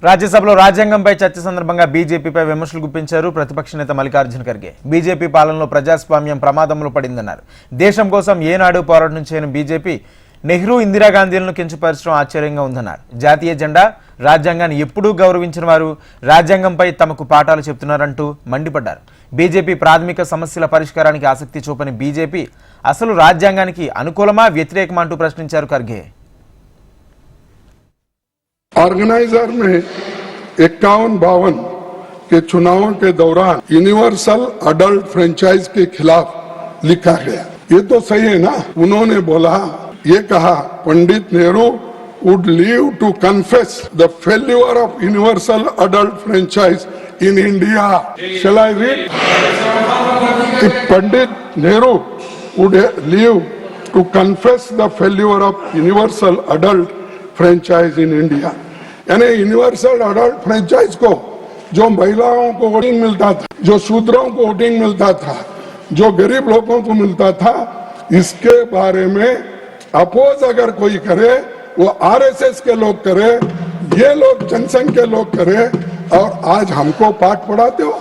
రాజ్యసభలో రాజ్యాంగంపై చర్చ సందర్భంగా బీజేపీపై విమర్శలు గుప్పించారు ప్రతిపక్ష నేత మల్లికార్జున ఖర్గే. బీజేపీ పాలనలో ప్రజాస్వామ్యం ప్రమాదంలో పడిందన్నారు. దేశం కోసం ఏనాడు పోరాటం చేయని బీజేపీ నెహ్రూ ఇందిరాగాంధీలను కించపరచడం ఆశ్చర్యంగా ఉందన్నారు. జాతీయ జెండా రాజ్యాంగాన్ని ఎప్పుడూ గౌరవించిన వారు రాజ్యాంగంపై తమకు పాఠాలు చెప్తున్నారంటూ మండిపడ్డారు. బీజేపీ ప్రాథమిక సమస్యల పరిష్కారానికి ఆసక్తి చూపని బీజేపీ అసలు రాజ్యాంగానికి అనుకూలమా వ్యతిరేకమా అంటూ ప్రశ్నించారు ఖర్గే. ऑर्गेनाइजर में 51-52 के चुनावों के दौरान यूनिवर्सल अडल्ट फ्रेंचाइज के खिलाफ लिखा गया। ये तो सही है ना। उन्होंने बोला, ये कहा, Pandit Nehru would live to confess the failure of universal adult franchise in India. Shall I read? If Pandit Nehru would live to confess the failure of universal adult franchise in India, यानी यूनिवर्सल अडल्ट फ्रेंचाइज को जो महिलाओं को voting मिलता था, जो शूद्रों को voting मिलता था, जो गरीब लोगों को मिलता था, इसके बारे में अपोज अगर कोई करे वो आरएसएस के लोग करे, ये लोग जनसंघ के लोग करे और आज हमको पाठ पढ़ाते हो।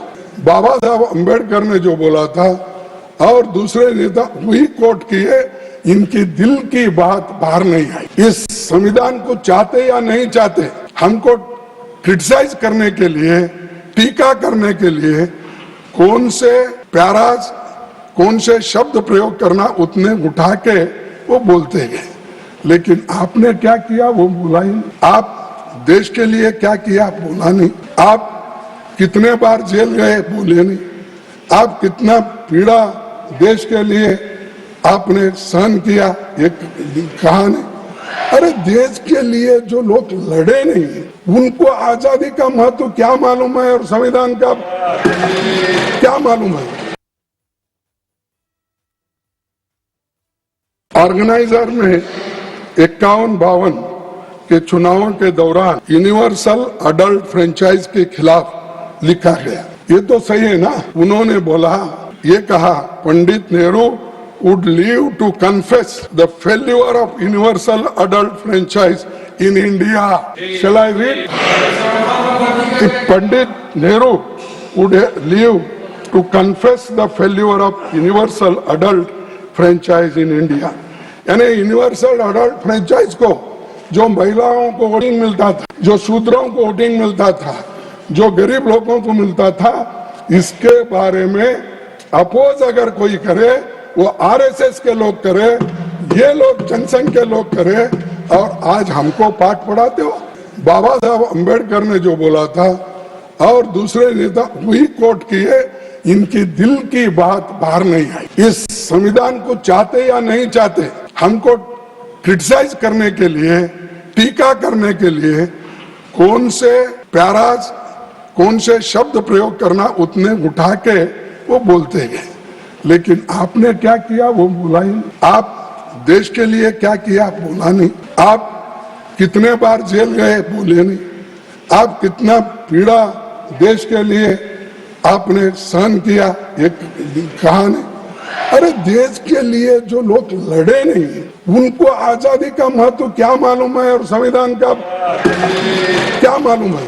बाबा साहब अम्बेडकर ने जो बोला था और दूसरे नेता वही कोट किए, इनकी दिल की बात बाहर नहीं आई। इस संविधान को चाहते या नहीं चाहते, हमको क्रिटिसाइज करने के लिए, टीका करने के लिए कौन से प्याराज, कौन से शब्द प्रयोग करना उतने उठा के वो बोलते गए, लेकिन आपने क्या किया वो बोला ही नहीं। आप देश के लिए क्या किया बोला नहीं। आप कितने बार जेल गए बोले नहीं। आप कितना पीड़ा देश के लिए आपने सहन किया ये कहा नहीं। अरे देश के लिए जो लोग लड़े नहीं, उनको आजादी का महत्व क्या मालूम है और संविधान का क्या मालूम है। ऑर्गेनाइजर में 51-52 के चुनावों के दौरान यूनिवर्सल अडल्ट फ्रेंचाइज के खिलाफ लिखा गया। ये तो सही है ना। उन्होंने बोला, ये कहा, Pandit Nehru would live to confess the failure of universal adult franchise in India. Shall I read? If Pandit Nehru would live to confess the failure of universal adult franchise in India, यानी यूनिवर्सल अडल्ट फ्रेंचाइज को जो महिलाओं को voting मिलता था, जो शूद्रों को voting मिलता था, जो गरीब लोगों को मिलता था, इसके बारे में अपोज अगर कोई करे वो आरएसएस के लोग करे, ये लोग जनसंघ के लोग करे और आज हमको पाठ पढ़ाते हो। बाबा साहब अम्बेडकर ने जो बोला था और दूसरे नेता वही कोट किए, इनकी दिल की बात बाहर नहीं आई। इस संविधान को चाहते या नहीं चाहते, हमको क्रिटिसाइज करने के लिए, टीका करने के लिए कौन से प्याराज, कौन से शब्द प्रयोग करना उतने उठा के वो बोलते गए, लेकिन आपने क्या किया वो बोला ही नहीं। आप देश के लिए क्या किया बोला नहीं। आप कितने बार जेल गए बोले नहीं। आप कितना पीड़ा देश के लिए आपने सहन किया ये कहा नहीं। अरे देश के लिए जो लोग लड़े नहीं, उनको आजादी का महत्व क्या मालूम है और संविधान का क्या मालूम है।